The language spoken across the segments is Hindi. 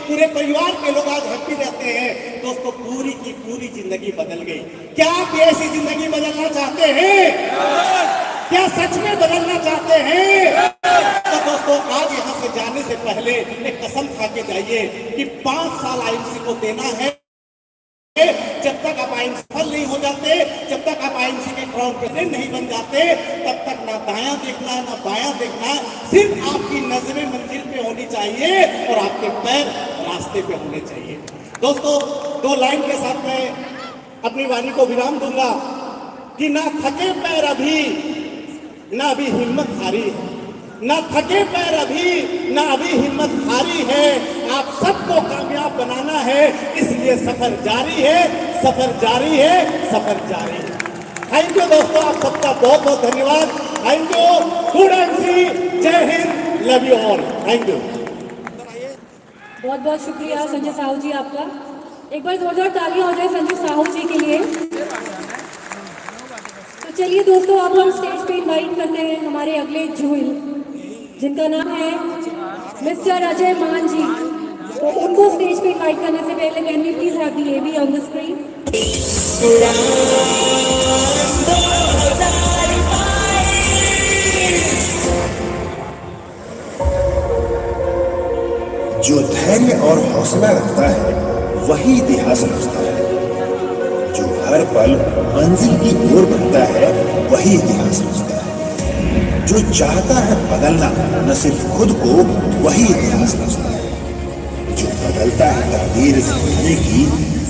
पूरे परिवार के लोग आज हैप्पी रहते हैं। दोस्तों पूरी की पूरी जिंदगी बदल गई। क्या आप ऐसी जिंदगी बदलना चाहते हैं? क्या सच में बदलना चाहते हैं? तो दोस्तों आज यहाँ से जाने से पहले एक कसम खा के जाइए कि 5 साल आईएमसी को देना है। जब तक आप आईएमसी सफल नहीं हो जाते, जब तक आप आईएमसी के क्राउन प्रेसिडेंट नहीं बन जाते, तब तक ना दायां देखना है ना बायां देखना है। सिर्फ आपकी नजरें मंजिल पे होनी चाहिए और आपके पैर रास्ते पे होने चाहिए। दोस्तों 2 लाइन के साथ मैं अपनी वाणी को विराम दूंगा कि ना थके पैर अभी, ना अभी हिम्मत हारी है। ना थके पैर अभी, ना अभी हिम्मत हारी है। आप सबको कामयाब बनाना है, इसलिए सफर जारी है, सफर जारी है, सफर जारी है। थैंक यू दोस्तों, आप सबका बहुत बहुत धन्यवाद। Thank you. गुड एमसी, जय Hind, love you all. Thank you. बहुत बहुत शुक्रिया संजय साहू जी आपका। एक बार जोरदार तालियां हो जाए संजय साहू जी के लिए। तो चलिए दोस्तों, अब हम स्टेज पे इनवाइट करते हैं हमारे अगले जूल, जिनका नाम है मिस्टर अजय मान जी। तो उनको स्टेज पे इनवाइट करने से पहले can we please have the AV on the screen. जो धैर्य और हौसला रखता है वही इतिहास रचता है। जो हर पल मंजिल की ओर बढ़ता है वही इतिहास रचता है। जो चाहता है बदलना न सिर्फ खुद को, वही इतिहास रचता है। जो बदलता है तकदीर जिंदगी की,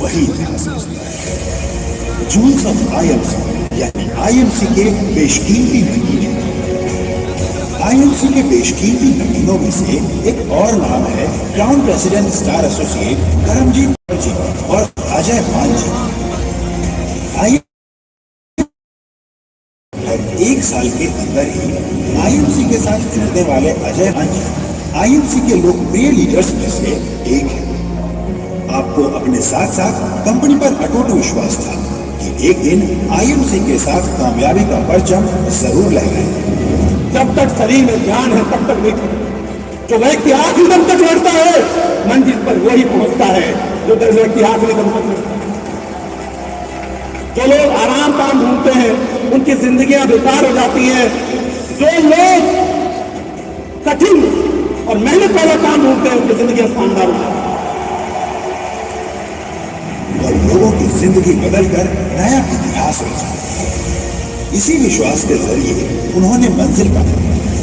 वही इतिहास रचता है। जूल्स ऑफ आईएमसी यानी आईएमसी के बेशकीमती नगीने। आईएमसी के बेशकीमती नगीनों में से एक और नाम है crown president star associate Karamjeet Kaur ji और अजय मान जी। एक साल के अंदर ही आईएमसी के साथ जुड़ने वाले अजय मान जी आईएमसी के लोकप्रिय लीडर्स में से एक है। आपको अपने साथ साथ कंपनी पर अटूट विश्वास था कि एक दिन आईएमसी के साथ कामयाबी का परचम जरूर लहराएगा। जब तक शरीर में ध्यान है तब तक नहीं। जो व्यक्ति आखिरी दम तक लड़ता है मंजिल पर वही पहुंचता है। जो व्यक्ति आखिरी दम तक लड़ता है। जो लोग आराम काम ढूंढते हैं उनकी जिंदगियां बेकार हो जाती हैं। जो लोग कठिन और मेहनत वाला काम ढूंढते हैं उनकी जिंदगियां शानदार हो जाती हैं और लोगों की जिंदगी बदलकर नया इतिहास रचा। इसी विश्वास के जरिए उन्होंने मंजिल पाई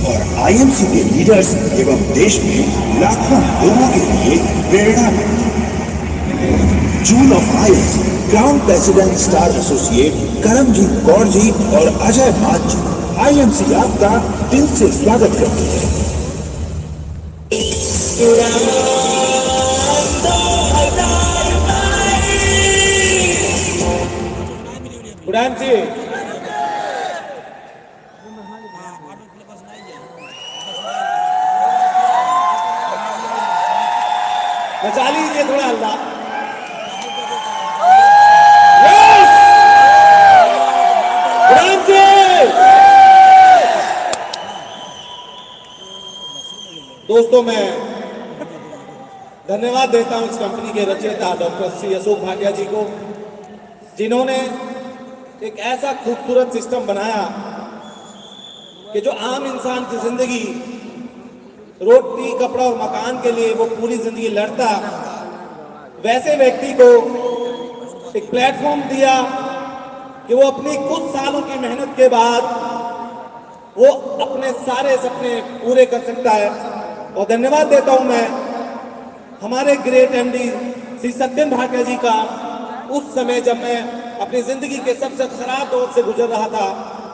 और आईएमसी के लीडर्स एवं देश में लाखों लोगों के लिए प्रेरणा बनी। Jewel of IMC crown president star associate Karamjeet Kaur ji और अजय मान जी आईएमसी आपका दिल से स्वागत करते हैं। Good MC. बचा लीजिए थोड़ा हल्ला। दोस्तों मैं धन्यवाद देता हूं इस कंपनी के रचयिता डॉक्टर श्री अशोक भाटिया जी को, जिन्होंने एक ऐसा खूबसूरत सिस्टम बनाया कि जो आम इंसान की जिंदगी रोटी कपड़ा और मकान के लिए वो पूरी जिंदगी लड़ता, वैसे व्यक्ति को एक प्लेटफॉर्म दिया कि वो अपनी कुछ सालों की मेहनत के बाद वो अपने सारे सपने पूरे कर सकता है। और धन्यवाद देता हूं मैं हमारे ग्रेट एमडी श्री सत्यन भाटिया जी का। उस समय जब मैं अपनी जिंदगी के सबसे खराब दौर से गुजर रहा था,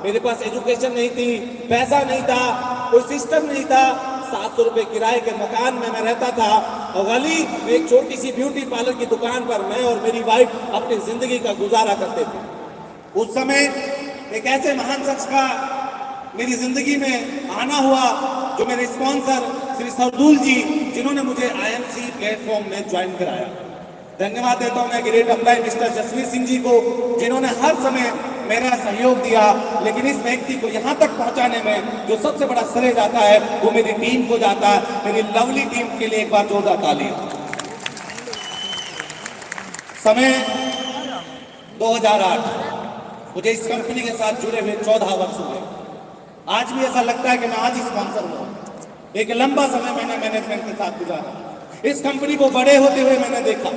मेरे पास एजुकेशन नहीं थी, पैसा नहीं था, कोई सिस्टम नहीं था, 700 रुपए किराए के मकान में मैं रहता था और गली में एक छोटी सी ब्यूटी पार्लर की दुकान पर मैं और मेरी वाइफ अपनी जिंदगी का गुजारा करते थे। उस समय एक ऐसे महान शख्स का मेरी जिंदगी में आना हुआ जो मेरे स्पॉन्सर श्री सरदूल जी, जिन्होंने मुझे आईएमसी प्लेटफॉर्म में ज्वाइन कराया। धन्यवाद देता हूं मैं great employ mister Jasvir Singh ji को, जिन्होंने हर समय मेरा सहयोग दिया। लेकिन इस व्यक्ति को यहाँ तक पहुँचाने में जो सबसे बड़ा श्रेय जाता है वो मेरी टीम को जाता है। मेरी लवली टीम के लिए एक बार जोरदार तालियां। समय 2008, मुझे इस कंपनी के साथ जुड़े हुए 14 वर्ष हुए। आज भी ऐसा लगता है कि मैं आज ही स्पॉन्सर हुआ। एक लंबा समय मैंने मैनेजमेंट के साथ गुजारा, इस कंपनी को बड़े होते हुए मैंने देखा।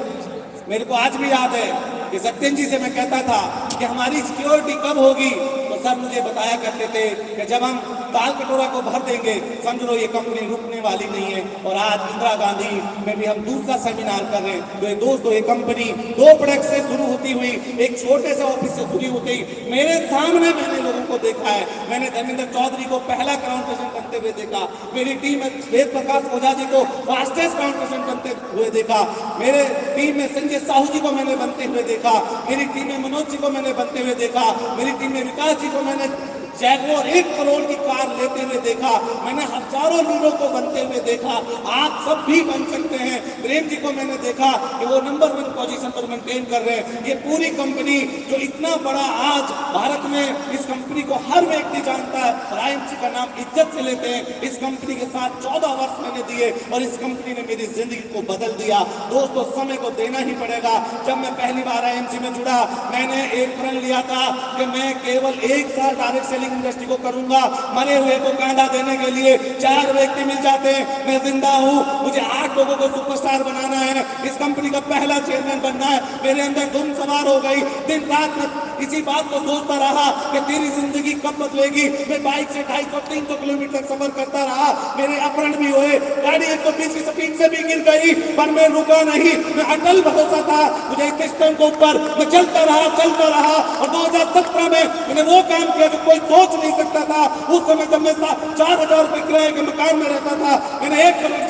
मेरे को आज भी याद है कि सत्यन जी से मैं कहता था कि हमारी सिक्योरिटी कब होगी, तो सर मुझे बताया करते थे कि जब हम ताल कटोरा को भर देंगे समझ लो ये कंपनी रुकने वाली नहीं है। और आज इंदिरा गांधी में भी हम दूसरा सेमिनार कर रहे हैं। तो ये दोस्तों, ये कंपनी 2 प्रोडक्ट से शुरू होती हुई एक छोटे से ऑफिस से शुरू होती, मेरे सामने मैंने लोगों को देखा है। मैंने धर्मेंद्र चौधरी को पहला क्राउन प्रेसिडेंट बनते हुए देखा, मेरी टीम में वेद प्रकाश ओझा जी को फास्टेस्ट क्राउन प्रेसिडेंट बनते हुए देखा, मेरे टीम में संजय साहू जी को मैंने बनते हुए देखा, मेरी टीम में मनोज जी को मैंने बनते हुए देखा, मेरी टीम में विकास जी को मैंने जैगवार 1 करोड़ की कार लेते हुए देखा, मैंने हजारों लीडरों को बनते हुए देखा। आप सब भी बन सकते हैं। प्रेम जी को मैंने देखा कि वो नंबर 1 पोजीशन पर मेंटेन कर रहे हैं। ये पूरी कंपनी जो इतना बड़ा आज भारत में, इस कंपनी को हर व्यक्ति जानता है और आईएमसी का नाम इज्जत से लेते हैं। इस कंपनी के साथ 14 वर्ष मैंने दिए और इस कंपनी ने मेरी जिंदगी को बदल दिया। दोस्तों, समय को देना ही पड़ेगा। जब मैं पहली बार आईएमसी में जुड़ा, मैंने एक प्रण लिया था कि मैं केवल 1 साल डायरेक्ट सेलिंग इंडस्ट्री को करूंगा। मरे हुए को कांधा देने के लिए 4 व्यक्ति मिल जाते हैं, मैं जिंदा हूं। मुझे 8 लोगों को सुपरस्टार बनाना है, इस कंपनी का पहला चेयरमैन बनना है। मेरे अंदर धुन सवार हो गई। दिन रात में इसी बात को सोचता रहा कि तेरी जिंदगी कब बदलेगी। मैं बाइक से 250-300 किलोमीटर तक सफर करता रहा। मेरे अपहरण भी हुए, गाड़ी 120 की स्पीड से भी गिर गई, पर मैं रुका नहीं। मैं अटल भरोसा था मुझे इस सिस्टम के ऊपर। मैं चलता रहा और 2017 में मैंने वो काम किया जो कोई सोच नहीं सकता था। उस समय जब मैं 4000 रुपए किराए के मकान में रहता था, मैंने 1 करोड़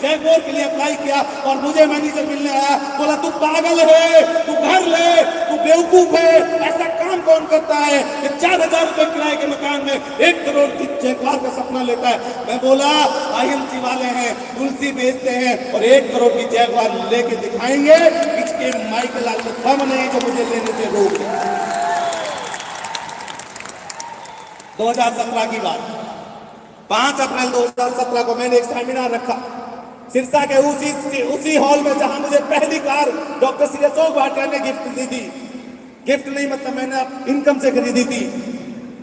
जयगोर के लिए अप्लाई किया और मुझे मैनेजर मिलने आया। बोला, तू पागल है, तू घर ले, तू बेवकूफ है, ऐसा काम कौन करता है? 4000 रुपए किराए के मकान में 1 करोड़ की जयगोर का सपना लेता है। मैं बोला, आईएमसी वाले हैं, तुलसी बेचते हैं और 1 करोड़ की जयगोर लेके दिखाएंगे। इसके माइकल लाल को दम नहीं जो मुझे लेने से रोक दे। 2017 की बात, 5 अप्रैल 2017 को मैंने एक सेमिनार रखा सिरसा के उसी हॉल में जहां मुझे पहली car doctor C Ashok Bhatia ने गिफ्ट दी थी। गिफ्ट नहीं मतलब मैंने इनकम से खरीदी थी।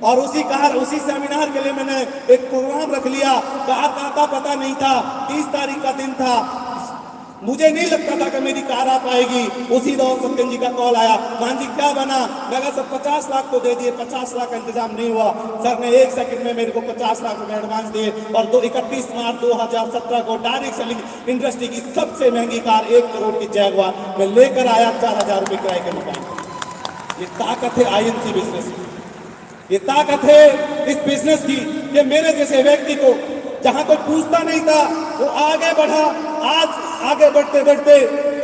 और उसी सेमिनार के लिए मैंने एक प्रोग्राम रख लिया। कार का पता नहीं था, 30 तारीख का दिन था। मुझे नहीं लगता था कि मेरी कार आ पाएगी। उसी दौर सत्यन जी का कॉल आया, मान जी क्या बना? मैं कहा सर 50 लाख तो दे दिए, 50 लाख का इंतजाम नहीं हुआ। सर ने 1 सेकंड में मेरे को 50 लाख रुपए एडवांस दिए और 31 मार्च 2017 को डायरेक्ट सेलिंग इंडस्ट्री की सबसे महंगी कार 1 करोड़ की जयगवार मैं लेकर आया 4000 रुपए किराए के मकान। ये ताकत है आईएमसी बिजनेस की, ये ताकत है इस बिजनेस की कि मेरे जैसे व्यक्ति को जहां कोई पूछता नहीं था वो आगे बढ़ा। आज आगे बढ़ते बढ़ते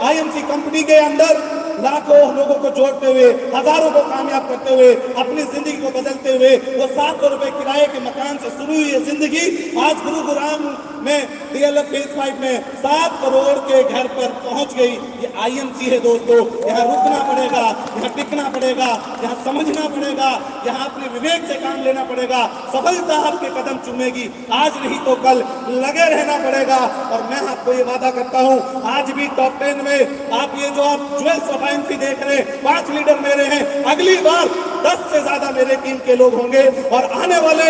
आईएमसी कंपनी के अंदर लाखों लोगों को जोड़ते हुए, हजारों को कामयाब करते हुए, अपनी जिंदगी को बदलते हुए, वो 700 रुपए किराए के मकान से शुरू हुई है जिंदगी आज गुरुग्राम में डीएलएफ फेज 5 में 7 करोड़ के घर पर पहुंच गई। ये आईएमसी है दोस्तों। यहाँ रुकना पड़ेगा, यहाँ टिकना पड़ेगा, यहाँ समझना पड़ेगा, यहाँ अपने विवेक से काम लेना पड़ेगा। सफलता आपके कदम चूमेगी, आज नहीं तो कल लगे रहना पड़ेगा। और मैं आपको ये वादा करता हूँ, आज भी टॉप 10 में आप ये जो आप ज्वेल्स ऑफ आईएमसी देख रहे हैं, 5 लीडर मेरे हैं। अगली बार 10 से ज्यादा मेरे टीम के लोग होंगे और आने वाले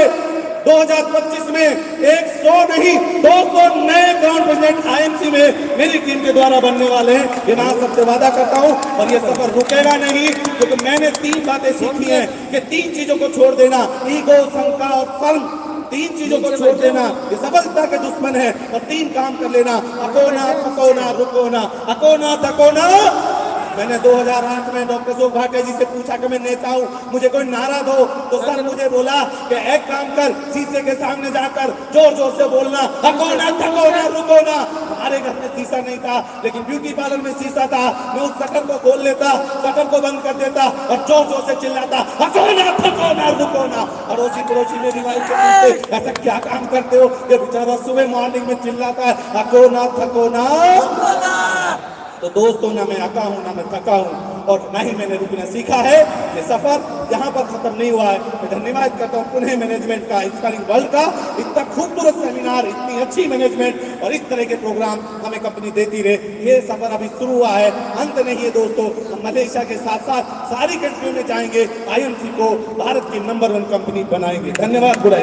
2025 में 100 नहीं 200 नए ग्राउंड प्रेसिडेंट आईएमसी में मेरी टीम के द्वारा बनने वाले हैं। ये मैं आप सबसे वादा करता हूं और ये सफर रुकेगा नहीं, क्योंकि मैंने 3 बातें सीखी हैं कि 3 चीजों को छोड़ देना, ईगो, शंका और शर्म, 3 चीजों को छोड़ देना ये सफलता के दुश्मन है। और 3 काम कर लेना, अकोना थकोना रुकोना, अकोना थकोना। मैंने 2008 में डॉक्टर अशोक भाटिया जी से पूछा कि मैं नेता हूं, मुझे कोई नारा दो। तो सर मुझे बोला कि एक काम कर, शीशे के सामने जाकर जोर जोर से बोलना, अकोना थकोना रुकोना। हमारे घर में शीशा नहीं था, लेकिन ब्यूटी पार्लर में शीशा था। मैं उस शटर को खोल लेता, शटर को बंद कर देता और जोर जोर से चिल्लाता, अकोना थकोना रुकोना। अड़ोसी पड़ोसी मेरी वाइफ से पूछते, ऐसा क्या काम करते हो? ये बेचारा सुबह मॉर्निंग में चिल्लाता है, अकोना थकोना। तो दोस्तों, ना मैं अका हूं ना मैं थका हूं, और ना ही मैंने रुकना सीखा है। ये सफर यहाँ पर खत्म नहीं हुआ है। मैं धन्यवाद करता हूँ पुणे मैनेजमेंट का, इंस्पायरिंग वर्ल्ड का। इतना खूबसूरत सेमिनार, इतनी अच्छी मैनेजमेंट और इस तरह के प्रोग्राम हमें कंपनी देती रहे। ये सफर अभी शुरू हुआ है, अंत नहीं है दोस्तों। हम मलेशिया के साथ साथ सारी कंट्रियों में जाएंगे, IMC को भारत की नंबर 1 कंपनी बनाएंगे। धन्यवाद। गुड।